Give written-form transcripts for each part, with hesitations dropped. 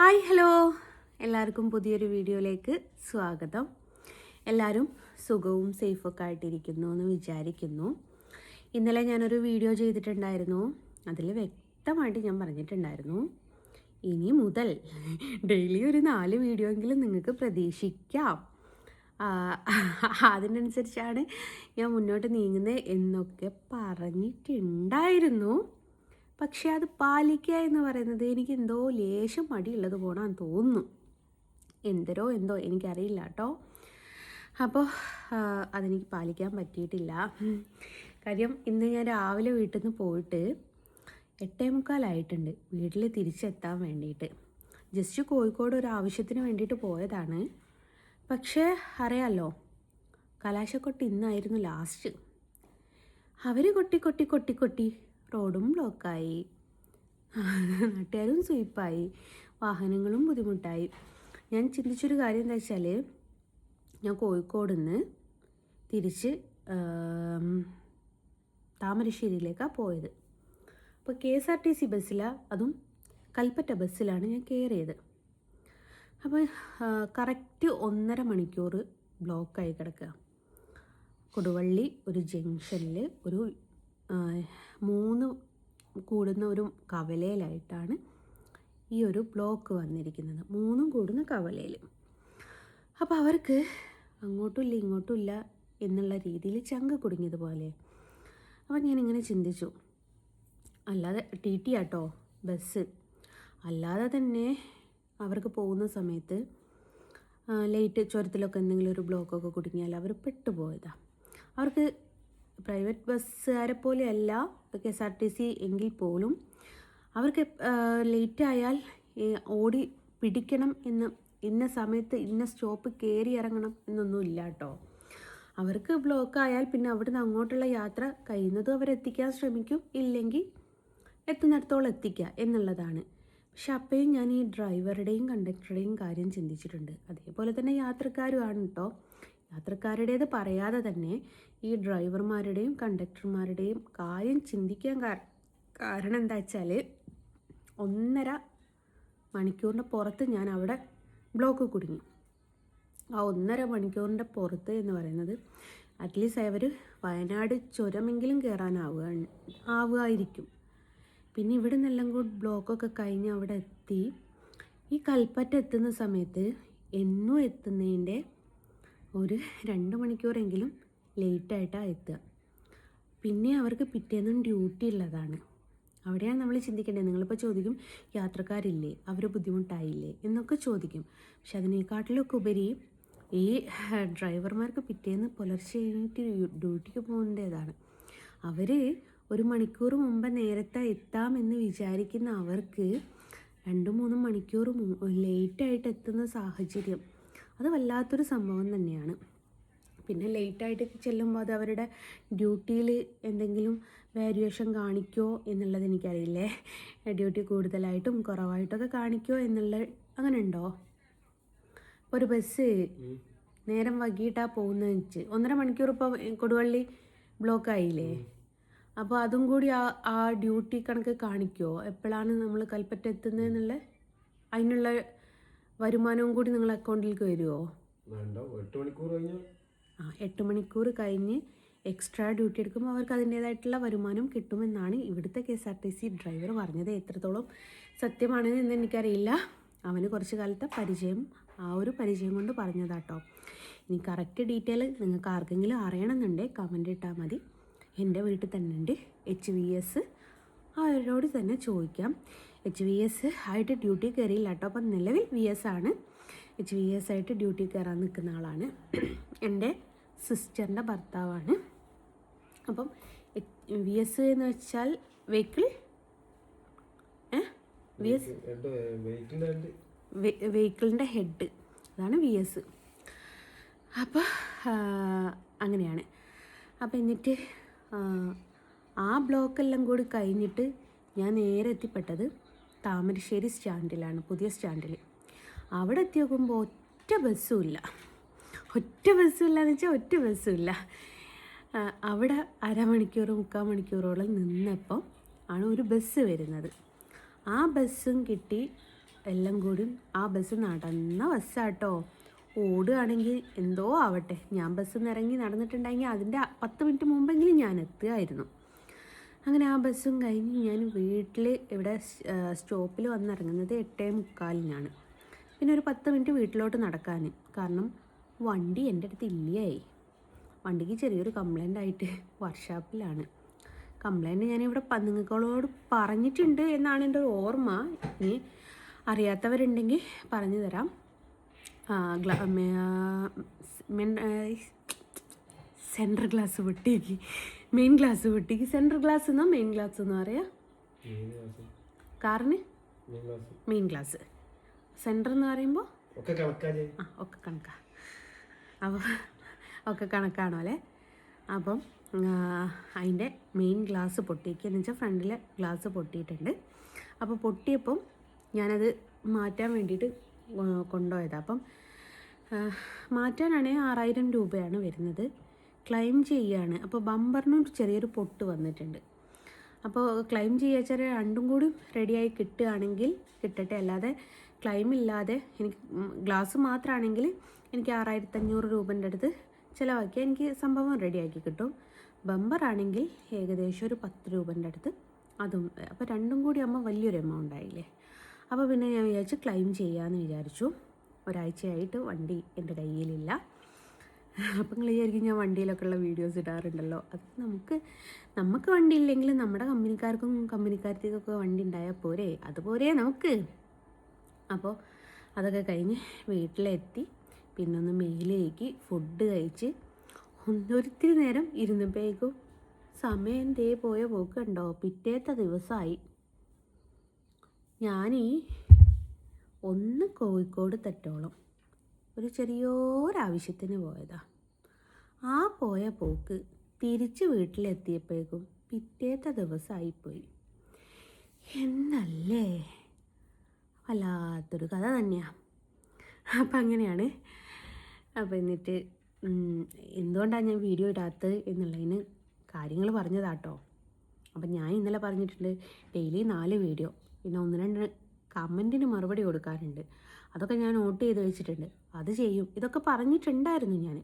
Hi hello, എല്ലാവർക്കും പുതിയൊരു വീഡിയോയിലേക്ക് സ്വാഗതം. എല്ലാവരും സുഖവും സേഫൊക്കെ ആയിട്ടിരിക്കുന്നു എന്ന് വിചാരിക്കുന്നു. ഇന്നലെ ഞാനൊരു വീഡിയോ ചെയ്തിട്ടുണ്ടായിരുന്നു. അതിൽ വ്യക്തമായിട്ട് ഞാൻ പറഞ്ഞിട്ടുണ്ടായിരുന്നു, ഇനി മുതൽ ഡെയിലി ഒരു 4 വീഡിയോ എങ്കിലും നിങ്ങൾക്ക് പ്രതീക്ഷിക്കാം. അതിനനുസരിച്ചാണ് ഞാൻ മുന്നോട്ട് നീങ്ങുന്നത് എന്നൊക്കെ പറഞ്ഞിട്ടുണ്ടായിരുന്നു. പക്ഷേ അത് പാലിക്കുക എന്ന് പറയുന്നത് എനിക്ക് എന്തോ ലേശം മടിയുള്ളത് പോകണമെന്ന് തോന്നുന്നു. എന്തോ എനിക്കറിയില്ല കേട്ടോ. അപ്പോൾ അതെനിക്ക് പാലിക്കാൻ പറ്റിയിട്ടില്ല. കാര്യം ഇന്ന് ഞാൻ രാവിലെ വീട്ടിൽ നിന്ന് പോയിട്ട് 8:45 വീട്ടിൽ തിരിച്ചെത്താൻ വേണ്ടിയിട്ട്. ജസ്റ്റ് കോഴിക്കോട് ഒരു ആവശ്യത്തിന് വേണ്ടിയിട്ട് പോയതാണ്. പക്ഷേ അറിയാമല്ലോ, കലാശക്കൊട്ട് ഇന്നായിരുന്നു ലാസ്റ്റ്. അവർ കൊട്ടി റോഡും ബ്ലോക്കായി, നാട്ടുകാരും സ്വീപ്പായി, വാഹനങ്ങളും ബുദ്ധിമുട്ടായി. ഞാൻ ചിന്തിച്ചൊരു കാര്യം എന്താ വെച്ചാൽ, ഞാൻ കോഴിക്കോട് നിന്ന് തിരിച്ച് താമരശ്ശേരിയിലേക്കാണ് പോയത്. അപ്പോൾ KSRTC ബസ്സിലാണ്, അതും കൽപ്പറ്റ ബസ്സിലാണ് ഞാൻ കയറിയത്. അപ്പോൾ കറക്റ്റ് 1.5 മണിക്കൂർ ബ്ലോക്കായി കിടക്കുക. കൊടുവള്ളി ഒരു ജംഗ്ഷനിൽ ഒരു 3 കൂടുന്ന ഒരു കവലയിലായിട്ടാണ് ഈ ഒരു ബ്ലോക്ക് വന്നിരിക്കുന്നത്. 3 കൂടുന്ന കവലയിൽ. അപ്പോൾ അവർക്ക് അങ്ങോട്ടുമില്ല ഇങ്ങോട്ടുമില്ല എന്നുള്ള രീതിയിൽ ചങ്ക കുടുങ്ങിയതുപോലെ. അപ്പോൾ ഞാനിങ്ങനെ ചിന്തിച്ചു, അല്ലാതെ TT ആട്ടോ ബസ്, അല്ലാതെ തന്നെ അവർക്ക് പോകുന്ന സമയത്ത് ലേറ്റ് ചുരത്തിലൊക്കെ എന്തെങ്കിലും ഒരു ബ്ലോക്കൊക്കെ കുടുങ്ങിയാൽ അവർ പെട്ടുപോയതാണ്. അവർക്ക് പ്രൈവറ്റ് ബസ്സുകാരെ പോലെയല്ല KSRTC എങ്കിൽ പോലും അവർക്ക് ലേറ്റ് ആയാൽ ഓടി പിടിക്കണം എന്ന്, ഇന്ന സമയത്ത് ഇന്ന സ്റ്റോപ്പ് കയറി ഇറങ്ങണം എന്നൊന്നും ഇല്ല കേട്ടോ. അവർക്ക് ബ്ലോക്ക് ആയാൽ പിന്നെ അവിടുന്ന് അങ്ങോട്ടുള്ള യാത്ര കഴിയുന്നതും അവരെത്തിക്കാൻ ശ്രമിക്കും, ഇല്ലെങ്കിൽ എത്തുന്നിടത്തോളം എത്തിക്കുക എന്നുള്ളതാണ്. പക്ഷെ അപ്പോഴും ഞാൻ ഈ ഡ്രൈവറുടെയും കണ്ടക്ടറുടെയും കാര്യം ചിന്തിച്ചിട്ടുണ്ട്. അതേപോലെ തന്നെ യാത്രക്കാരുമാണ് കേട്ടോ. യാത്രക്കാരുടേത് പറയാതെ തന്നെ ഈ ഡ്രൈവർമാരുടെയും കണ്ടക്ടർമാരുടെയും കാര്യം ചിന്തിക്കാൻ കാരണം എന്താ വെച്ചാൽ, 1.5 മണിക്കൂറിൻ്റെ പുറത്ത് ഞാൻ അവിടെ ബ്ലോക്ക് കുടുങ്ങി. ആ 1.5 മണിക്കൂറിൻ്റെ പുറത്ത് എന്ന് പറയുന്നത് അറ്റ്ലീസ്റ്റ് അവർ വയനാട് ചുരമെങ്കിലും ആവുമായിരിക്കും. പിന്നെ ഇവിടെ നിന്നെല്ലാം കൂടി ബ്ലോക്കൊക്കെ കഴിഞ്ഞ് അവിടെ എത്തി ഈ കൽപ്പറ്റ എത്തുന്ന സമയത്ത് എന്നും എത്തുന്നതിൻ്റെ ഒരു 2 മണിക്കൂറെങ്കിലും ലേറ്റായിട്ടാണ് എത്തുക. പിന്നെ അവർക്ക് പിറ്റേന്നും ഡ്യൂട്ടി ഉള്ളതാണ്. അവിടെയാണ് നമ്മൾ ചിന്തിക്കേണ്ടത്. നിങ്ങളിപ്പോൾ ചോദിക്കും, യാത്രക്കാരില്ലേ, അവർ ബുദ്ധിമുട്ടായില്ലേ എന്നൊക്കെ ചോദിക്കും. പക്ഷെ അതിനേക്കാട്ടിലൊക്കെ ഉപരി ഈ ഡ്രൈവർമാർക്ക് പിറ്റേന്ന് പുലർച്ചെ കഴിഞ്ഞിട്ട് ഡ്യൂട്ടിക്ക് പോകേണ്ടതാണ്. അവർ 1 മണിക്കൂർ മുമ്പ് നേരത്തെ എത്താമെന്ന് വിചാരിക്കുന്ന അവർക്ക് 2-3 മണിക്കൂർ ലേറ്റായിട്ട് എത്തുന്ന സാഹചര്യം, അത് വല്ലാത്തൊരു സംഭവം തന്നെയാണ്. പിന്നെ ലേറ്റായിട്ട് ചെല്ലുമ്പോൾ അത് അവരുടെ ഡ്യൂട്ടിയിൽ എന്തെങ്കിലും വേരിയേഷൻ കാണിക്കുമോ എന്നുള്ളത് എനിക്കറിയില്ലേ. ഡ്യൂട്ടി കൂടുതലായിട്ടും കുറവായിട്ടൊക്കെ കാണിക്കുമോ അങ്ങനെ ഉണ്ടോ? ഒരു ബസ് നേരം വൈകിട്ടാണ് പോകുന്നത് വെച്ച് 1.5 മണിക്കൂർ ഇപ്പോൾ കൊടുവള്ളി ബ്ലോക്കായില്ലേ, അപ്പോൾ അതും കൂടി ആ ഡ്യൂട്ടി കണക്ക് കാണിക്കുമോ? എപ്പോഴാണ് നമ്മൾ കൽപ്പറ്റ എത്തുന്നത് എന്നുള്ള അതിനുള്ള വരുമാനവും കൂടി നിങ്ങളുടെ അക്കൗണ്ടിലേക്ക് വരുമോ? 8 മണിക്കൂർ കഴിഞ്ഞ് എക്സ്ട്രാ ഡ്യൂട്ടി എടുക്കുമ്പോൾ അവർക്ക് അതിൻ്റേതായിട്ടുള്ള വരുമാനം കിട്ടുമെന്നാണ് ഇവിടുത്തെ KSRTC ഡ്രൈവർ പറഞ്ഞത്. എത്രത്തോളം സത്യമാണ് എന്ന് എനിക്കറിയില്ല. അവന് കുറച്ച് കാലത്തെ പരിചയം, ആ ഒരു പരിചയം കൊണ്ട് പറഞ്ഞതാട്ടോ. ഇനി കറക്റ്റ് ഡീറ്റെയിൽ നിങ്ങൾക്ക് ആർക്കെങ്കിലും അറിയണമെന്നുണ്ടെങ്കിൽ കമൻ്റ് ഇട്ടാൽ മതി. എൻ്റെ വീട്ടിൽ തന്നെ ഉണ്ട് HVS, അവരോട് തന്നെ ചോദിക്കാം. HVS ആയിട്ട് ഡ്യൂട്ടി കയറിയില്ല കേട്ടോ. അപ്പം നിലവിൽ VS ആണ്. HVS ആയിട്ട് ഡ്യൂട്ടി കയറാൻ നിൽക്കുന്ന ആളാണ്. എൻ്റെ സിസ്റ്ററിൻ്റെ ഭർത്താവാണ്. അപ്പം VS എന്ന് വെച്ചാൽ വെഹിക്കിളിൻ്റെ ഹെഡ്, അതാണ് VS. അപ്പോൾ അങ്ങനെയാണ്. അപ്പോൾ എന്നിട്ട് ആ ബ്ലോക്കെല്ലാം കൂടി കഴിഞ്ഞിട്ട് ഞാൻ നേരെ എത്തിപ്പെട്ടത് താമരശ്ശേരി സ്റ്റാൻഡിലാണ്, പുതിയ സ്റ്റാൻഡിൽ. അവിടെ എത്തി നോക്കുമ്പോൾ ഒറ്റ ബസ്സും ഇല്ല എന്ന് വെച്ചാൽ ഒറ്റ ബസ്സും ഇല്ല. അവിടെ 1/2 മണിക്കൂർ 3/4 മണിക്കൂറോളം നിന്നപ്പോൾ ആണ് ഒരു ബസ് വരുന്നത്. ആ ബസ്സും കിട്ടി എല്ലാം കൂടി ആ ബസ് നടന്ന ബസ്സാട്ടോ. ഓടുകയാണെങ്കിൽ എന്തോ ആവട്ടെ, ഞാൻ ബസ്സിൽ നിന്ന് ഇറങ്ങി നടന്നിട്ടുണ്ടെങ്കിൽ അതിൻ്റെ 10 മിനിറ്റ് മുമ്പെങ്കിലും ഞാൻ എത്തുമായിരുന്നു. അങ്ങനെ ആ ബസ്സും കഴിഞ്ഞ് ഞാൻ വീട്ടിൽ ഇവിടെ സ്റ്റോപ്പിൽ വന്നിറങ്ങുന്നത് 8:45-നാണ്. പിന്നെ ഒരു 10 മിനിറ്റ് വീട്ടിലോട്ട് നടക്കാൻ, കാരണം വണ്ടി എൻ്റെ അടുത്ത് ഇല്ലയായി. വണ്ടിക്ക് ചെറിയൊരു കംപ്ലൈൻ്റ് ആയിട്ട് വർക്ക്ഷോപ്പിലാണ്. കംപ്ലൈൻറ്റ് ഞാനിവിടെ നിങ്ങളോട് പറഞ്ഞിട്ടുണ്ട് എന്നാണ് എൻ്റെ ഒരു ഓർമ്മ. ഇനി അറിയാത്തവരുണ്ടെങ്കിൽ പറഞ്ഞു തരാം. സെൻട്രൽ ഗ്ലാസ് പൊട്ടിക്ക്, മെയിൻ ഗ്ലാസ് പൊട്ടിക്ക്. സെൻട്രൽ ഗ്ലാസ് എന്നോ മെയിൻ ഗ്ലാസ് എന്നോ അറിയാം? കാറിന് മെയിൻ ഗ്ലാസ്, സെൻറ്റർ എന്ന് പറയുമ്പോൾ ഒക്കെ കണക്കാ. അപ്പോൾ ഒക്കെ കണക്കാണോ അല്ലേ? അപ്പം അതിൻ്റെ മെയിൻ ഗ്ലാസ് പൊട്ടിക്കുക എന്ന് വെച്ചാൽ ഫ്രണ്ടിലെ ഗ്ലാസ് പൊട്ടിയിട്ടുണ്ട്. അപ്പോൾ പൊട്ടിയപ്പം ഞാനത് മാറ്റാൻ വേണ്ടിയിട്ട് കൊണ്ടുപോയതാണ്. അപ്പം മാറ്റാനാണെങ്കിൽ 6000 രൂപയാണ് വരുന്നത്. ക്ലെയിം ചെയ്യുകയാണ്. അപ്പോൾ ബമ്പറിനും ചെറിയൊരു പൊട്ട് വന്നിട്ടുണ്ട്. അപ്പോൾ ക്ലെയിം ചെയ്യാച്ചാൽ രണ്ടും കൂടി റെഡിയായി കിട്ടുകയാണെങ്കിൽ കിട്ടട്ടെ, അല്ലാതെ ക്ലെയിം ഇല്ലാതെ എനിക്ക് ഗ്ലാസ് മാത്രമാണെങ്കിൽ എനിക്ക് 6500 രൂപൻ്റെ അടുത്ത് ചിലവാക്കിയാൽ എനിക്ക് സംഭവം റെഡിയാക്കി കിട്ടും. ബമ്പറാണെങ്കിൽ ഏകദേശം ഒരു 10 രൂപൻ്റെ അടുത്ത് അതും. അപ്പോൾ രണ്ടും കൂടി ആകുമ്പോൾ വലിയൊരു എമൗണ്ട് ആയില്ലേ. അപ്പോൾ പിന്നെ ഞാൻ വിചാരിച്ചു ക്ലെയിം ചെയ്യാമെന്ന് വിചാരിച്ചു. ഒരാഴ്ചയായിട്ട് വണ്ടി എൻ്റെ കയ്യിലില്ല. അപ്പം നിങ്ങൾ വിചാരിക്കും ഞാൻ വണ്ടിയിലൊക്കെ ഉള്ള വീഡിയോസ് ഇടാറുണ്ടല്ലോ. അത് നമുക്ക് വണ്ടി ഇല്ലെങ്കിലും നമ്മുടെ കമ്പനിക്കാർക്കും കമ്പനിക്കാർക്കൊക്കെ വണ്ടി ഉണ്ടായാൽ പോരെ, അതുപോലെ നമുക്ക്. അപ്പോൾ അതൊക്കെ കഴിഞ്ഞ് വീട്ടിലെത്തി, പിന്നെ ഒന്ന് മേലേക്ക് ഫുഡ് കഴിച്ച് ഒരിത്തിരി നേരം ഇരുന്നപ്പോഴേക്കും സമയം ദേ പോയ പോക്കുണ്ടോ, പിറ്റേത്തെ ദിവസമായി. ഒന്ന് കോഴിക്കോട് തെറ്റോളം ഒരു ചെറിയൊരാവശ്യത്തിന് പോയതാ. ആ പോയ പോക്ക് തിരിച്ച് വീട്ടിലെത്തിയപ്പോഴേക്കും പിറ്റേത്തെ ദിവസമായിപ്പോയി. എന്നല്ലേ, വല്ലാത്തൊരു കഥ തന്നെയാണ്. അപ്പം അങ്ങനെയാണ്. അപ്പം എന്നിട്ട് എന്തുകൊണ്ടാണ് ഞാൻ വീഡിയോ ഇടാത്തത് എന്നുള്ളതിന് കാര്യങ്ങൾ പറഞ്ഞതാട്ടോ. അപ്പം ഞാൻ ഇന്നലെ പറഞ്ഞിട്ടുണ്ട് ഡെയിലി 4 വീഡിയോ, പിന്നെ 1-2 കമൻറ്റിന് മറുപടി കൊടുക്കാറുണ്ട്. അതൊക്കെ ഞാൻ നോട്ട് ചെയ്ത് വെച്ചിട്ടുണ്ട്, അത് ചെയ്യും. ഇതൊക്കെ പറഞ്ഞിട്ടുണ്ടായിരുന്നു ഞാൻ,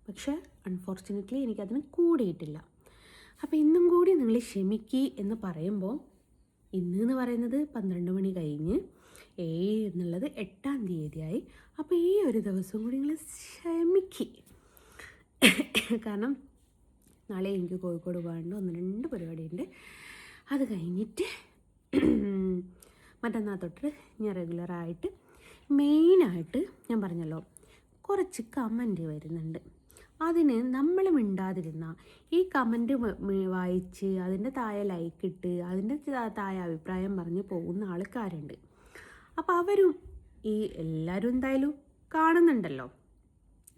പക്ഷേ അൺഫോർച്ചുനേറ്റ്ലി എനിക്കതിന് കൂടിയിട്ടില്ല. അപ്പോൾ ഇന്നും കൂടി നിങ്ങൾ ക്ഷമിക്കി എന്ന് പറയുമ്പോൾ, ഇന്ന് പറയുന്നത് 12 മണി കഴിഞ്ഞ് 7 എന്നുള്ളത് 8-ാം തീയതിയായി. അപ്പോൾ ഈ ഒരു ദിവസം കൂടി നിങ്ങൾ ക്ഷമിക്കി. കാരണം നാളെ എനിക്ക് കോഴിക്കോട് പോകാണ്ട് 1-2 പരിപാടിയുണ്ട്. അത് കഴിഞ്ഞിട്ട് മറ്റന്നാൾ തൊട്ട് ഞാൻ റെഗുലറായിട്ട് മെയിനായിട്ട് ഞാൻ പറഞ്ഞല്ലോ കുറച്ച് കമൻറ്റ് വരുന്നുണ്ട്. അതിന് നമ്മൾ മിണ്ടാതിരുന്ന ഈ കമൻറ്റ് വായിച്ച് അതിൻ്റെ താഴെ ലൈക്ക് ഇട്ട് അതിൻ്റെ താഴെ അഭിപ്രായം പറഞ്ഞ് പോകുന്ന ആൾക്കാരുണ്ട്. അപ്പോൾ അവരും ഈ എല്ലാവരും എന്തായാലും കാണുന്നുണ്ടല്ലോ.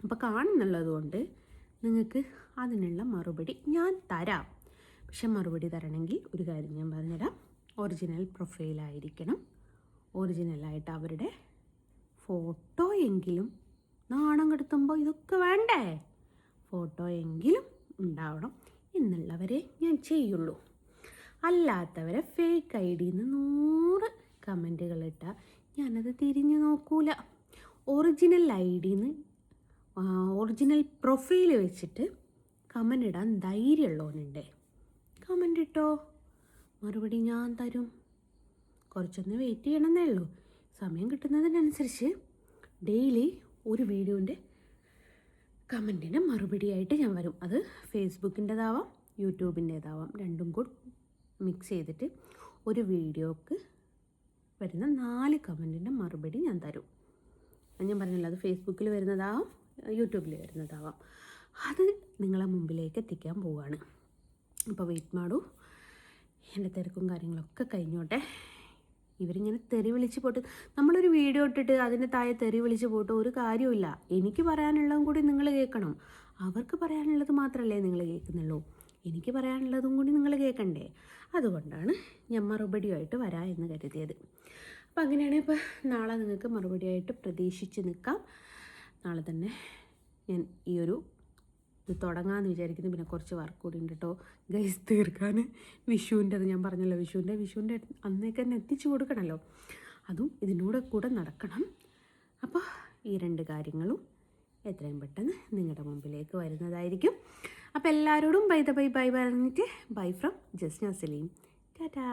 അപ്പോൾ കാണുന്നുള്ളത് കൊണ്ട് നിങ്ങൾക്ക് അതിനുള്ള മറുപടി ഞാൻ തരാം. പക്ഷെ മറുപടി തരണമെങ്കിൽ ഒരു കാര്യം ഞാൻ പറഞ്ഞുതരാം. ഒറിജിനൽ പ്രൊഫൈലായിരിക്കണം. ഒറിജിനലായിട്ട് അവരുടെ ഫോട്ടോ എങ്കിലും, നാണം കെടുത്തുമ്പോൾ ഇതൊക്കെ വേണ്ടേ, ഫോട്ടോ എങ്കിലും ഉണ്ടാവണം എന്നുള്ളവരെ ഞാൻ ചെയ്യുള്ളൂ. അല്ലാത്തവരെ ഫേക്ക് ID-ന്ന് 100 കമൻറ്റുകൾ ഇട്ടാൽ ഞാനത് തിരിഞ്ഞു നോക്കൂല. ഒറിജിനൽ ID-ന്ന് ഒറിജിനൽ പ്രൊഫൈൽ വെച്ചിട്ട് കമൻ്റ് ഇടാൻ ധൈര്യമുള്ളവനുണ്ടേ കമൻ്റ് ഇട്ടോ, മറുപടി ഞാൻ തരും. കുറച്ചൊന്ന് വെയിറ്റ് ചെയ്യണമെന്നേ ഉള്ളൂ. സമയം കിട്ടുന്നതിനനുസരിച്ച് ഡെയിലി ഒരു വീഡിയോൻ്റെ കമൻറ്റിന് മറുപടിയായിട്ട് ഞാൻ വരും. അത് ഫേസ്ബുക്കിൻ്റെതാവാം യൂട്യൂബിൻ്റേതാവാം, രണ്ടും കൂടി മിക്സ് ചെയ്തിട്ട് ഒരു വീഡിയോക്ക് വരുന്ന 4 കമൻറ്റിൻ്റെ മറുപടി ഞാൻ തരും. ഞാൻ പറഞ്ഞല്ലോ, അത് ഫേസ്ബുക്കിൽ വരുന്നതാവാം യൂട്യൂബിൽ വരുന്നതാവാം. അത് നിങ്ങളെ മുമ്പിലേക്ക് എത്തിക്കാൻ പോവുകയാണ്. അപ്പോൾ വെയിറ്റ് മാടൂ, എൻ്റെ തിരക്കും കാര്യങ്ങളൊക്കെ കഴിഞ്ഞോട്ടെ. ഇവരിങ്ങനെ തെറി വിളിച്ച് പോട്ട്, നമ്മളൊരു വീഡിയോ ഇട്ടിട്ട് അതിൻ്റെ താഴെ തെറി വിളിച്ച് പോയിട്ട് ഒരു കാര്യമില്ല. എനിക്ക് പറയാനുള്ളതും കൂടി നിങ്ങൾ കേൾക്കണം. അവർക്ക് പറയാനുള്ളത് മാത്രമല്ലേ നിങ്ങൾ കേൾക്കുന്നുള്ളൂ, എനിക്ക് പറയാനുള്ളതും കൂടി നിങ്ങൾ കേൾക്കണ്ടേ. അതുകൊണ്ടാണ് ഞാൻ മറുപടിയായിട്ട് വരാം എന്ന് കരുതിയത്. അപ്പോൾ അങ്ങനെയാണ്. ഇപ്പോൾ നാളെ നിങ്ങൾക്ക് മറുപടിയായിട്ട് പ്രതീക്ഷിച്ച് നിൽക്കാം. നാളെ തന്നെ ഞാൻ ഈ ഒരു ഇത് തുടങ്ങാമെന്ന് വിചാരിക്കുന്നു. പിന്നെ കുറച്ച് വർക്ക് കൂടി ഉണ്ട് കേട്ടോ ഗൈസ് തീർക്കാൻ. വിഷുവിൻ്റെ അത് ഞാൻ പറഞ്ഞല്ലോ, വിഷുവിൻ്റെ അന്നേക്ക് തന്നെ എത്തിച്ചു കൊടുക്കണമല്ലോ. അതും ഇതിനൂടെ കൂടെ നടക്കണം. അപ്പോൾ ഈ 2 കാര്യങ്ങളും എത്രയും പെട്ടെന്ന് നിങ്ങളുടെ മുമ്പിലേക്ക് വരുന്നതായിരിക്കും. അപ്പോൾ എല്ലാവരോടും ബൈ പറഞ്ഞിട്ട് ബൈ ഫ്രം ജസ്ന സലീം. ടാറ്റാ.